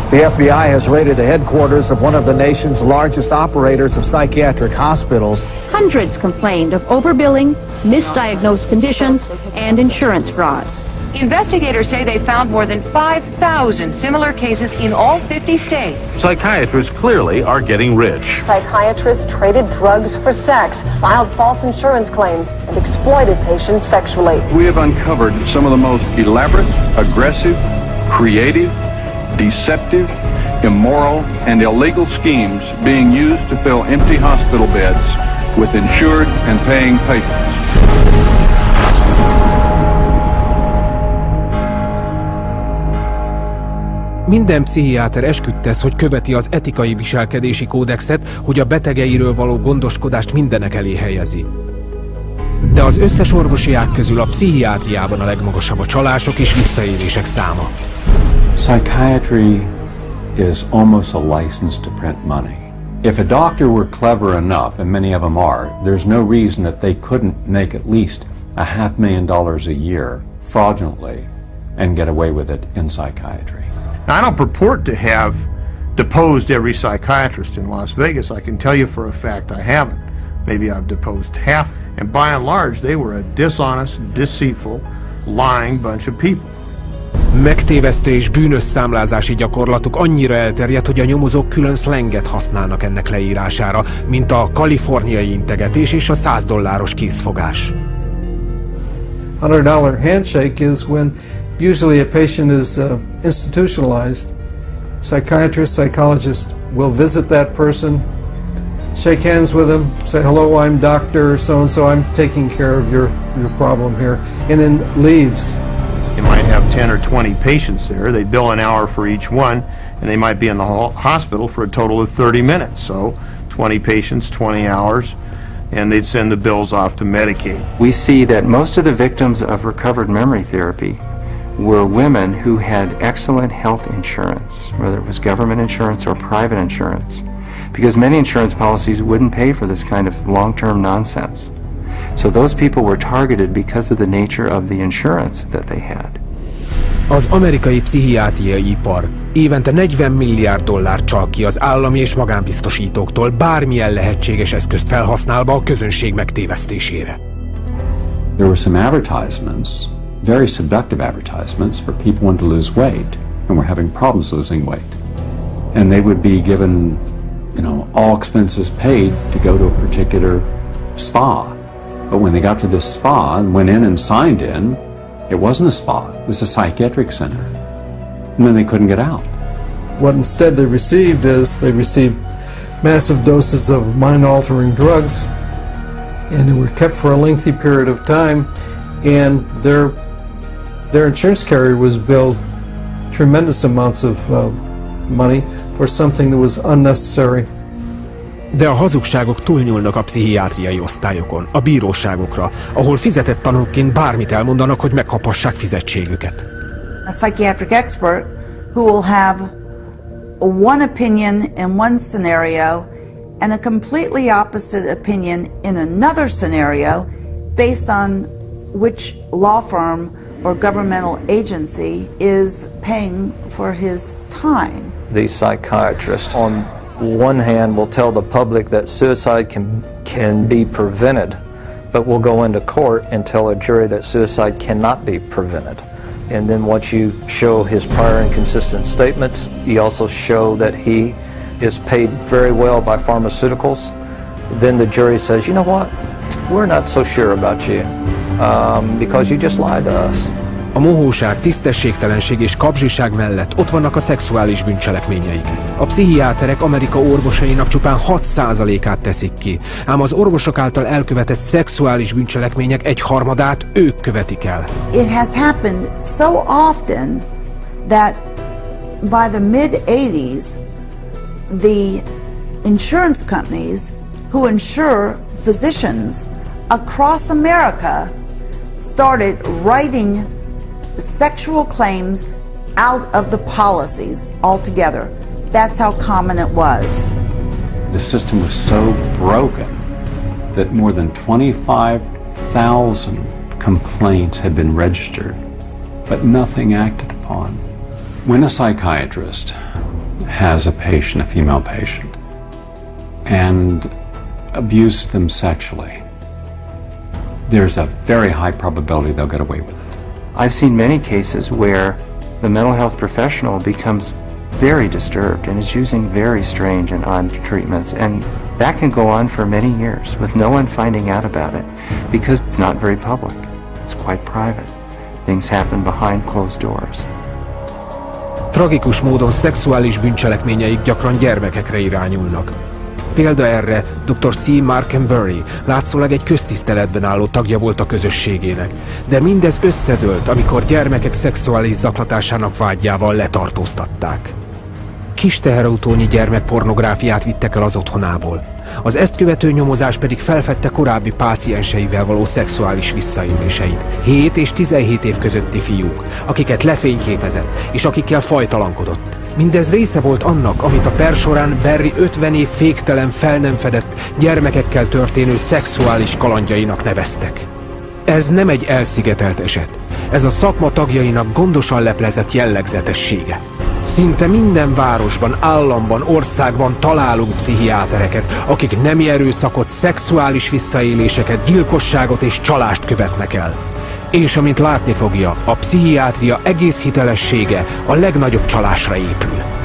The FBI has raided the headquarters of one of the nation's largest operators of psychiatric hospitals. Hundreds complained of overbilling, misdiagnosed conditions, and insurance fraud. Investigators say they found more than 5,000 similar cases in all 50 states. Psychiatrists clearly are getting rich. Psychiatrists traded drugs for sex, filed false insurance claims, and exploited patients sexually. We have uncovered some of the most elaborate, aggressive, creative, deceptive, immoral, and illegal schemes being used to fill empty hospital beds with insured and paying patients. Minden pszichiáter esküdt tesz, hogy követi az etikai viselkedési kódexet, hogy a betegeiről való gondoskodást mindenek elé helyezi. De az összes orvosi ág közül a pszichiátriában a legmagasabb a csalások és visszaélések száma. Psychiatry is almost a license to print money. If a doctor were clever enough, and many of them are, there's no reason that they couldn't make at least $500,000 a year fraudulently and get away with it in psychiatry. I don't purport to have deposed every psychiatrist in Las Vegas. I can tell you for a fact I haven't. Maybe I've deposed half, and by and large they were a dishonest, deceitful, lying bunch of people. Megtévesztő és bűnös számlázási gyakorlatuk annyira elterjedt, hogy a nyomozók külön szlenget használnak ennek leírására, mint a kaliforniai integetés és a $100 készfogás. $100 handshake is when usually a patient is institutionalized. Psychiatrist, psychologist will visit that person, shake hands with them, say, hello, I'm Dr. So-and-so, I'm taking care of your problem here, and then leaves. You might have 10 or 20 patients there. They bill an hour for each one, and they might be in the hospital for a total of 30 minutes. So 20 patients, 20 hours, and they'd send the bills off to Medicaid. We see that most of the victims of recovered memory therapy were women who had excellent health insurance, whether it was government insurance or private insurance, because many insurance policies wouldn't pay for this kind of long-term nonsense. So those people were targeted because of the nature of the insurance that they had. Az amerikai pszichiátriai ipar évente $40 milliárd csal ki az állami és magánbiztosítóktól bármilyen lehetséges eszközt felhasználva a közönség megtévesztésére. There were some advertisements, very seductive advertisements for people wanting to lose weight and were having problems losing weight. And they would be given, all expenses paid to go to a particular spa. But when they got to this spa and went in and signed in, it wasn't a spa, it was a psychiatric center. And then they couldn't get out. What instead they received massive doses of mind-altering drugs, and they were kept for a lengthy period of time, and their insurance carrier was billed tremendous amounts of money for something that was unnecessary. De a hazugságok túlnyúlnak a pszichiátriai osztályokon, a bíróságokra, ahol fizetett tanúkként bármit elmondanak, hogy megkapassák fizetségüket. A psychiatric expert who will have one opinion in one scenario and a completely opposite opinion in another scenario based on which law firm or governmental agency is paying for his time. These psychiatrists on one hand will tell the public that suicide can be prevented, but will go into court and tell a jury that suicide cannot be prevented. And then once you show his prior inconsistent statements, you also show that he is paid very well by pharmaceuticals, then the jury says, you know what, we're not so sure about you because you just lied to us. A mohóság, tisztességtelenség és kapzsiság mellett ott vannak a szexuális bűncselekményeik. A pszichiáterek Amerika orvosainak csupán 6%-át teszik ki, ám az orvosok által elkövetett szexuális bűncselekmények 1/3 ők követik el. It has happened so often that by the mid-80s, the insurance companies who insure physicians across America started writing sexual claims out of the policies altogether. That's how common it was. The system was so broken that more than 25,000 complaints had been registered, but nothing acted upon. When a psychiatrist has a patient, a female patient, and abused them sexually, there's a very high probability they'll get away with it. I've seen many cases where the mental health professional becomes very disturbed and is using very strange and odd treatments, and that can go on for many years with no one finding out about it because it's not very public. It's quite private. Things happen behind closed doors. Tragikus módon szexuális bűncselekményeik gyakran gyermekekre irányulnak. Példa erre dr. C. Markenbury, látszólag egy köztiszteletben álló tagja volt a közösségének, de mindez összedőlt, amikor gyermekek szexuális zaklatásának vágyával letartóztatták. Kis teherautónyi gyermekpornográfiát vittek el az otthonából. Az ezt követő nyomozás pedig felfedte korábbi pácienseivel való szexuális visszaéléseit. 7 és 17 év közötti fiúk, akiket lefényképezett, és akikkel fajtalankodott. Mindez része volt annak, amit a per során Barry 50 év féktelen, fel nem fedett gyermekekkel történő szexuális kalandjainak neveztek. Ez nem egy elszigetelt eset. Ez a szakma tagjainak gondosan leplezett jellegzetessége. Szinte minden városban, államban, országban találunk pszichiátereket, akik nemi erőszakot, szexuális visszaéléseket, gyilkosságot és csalást követnek el. És amint látni fogja, a pszichiátria egész hitelessége a legnagyobb csalásra épül.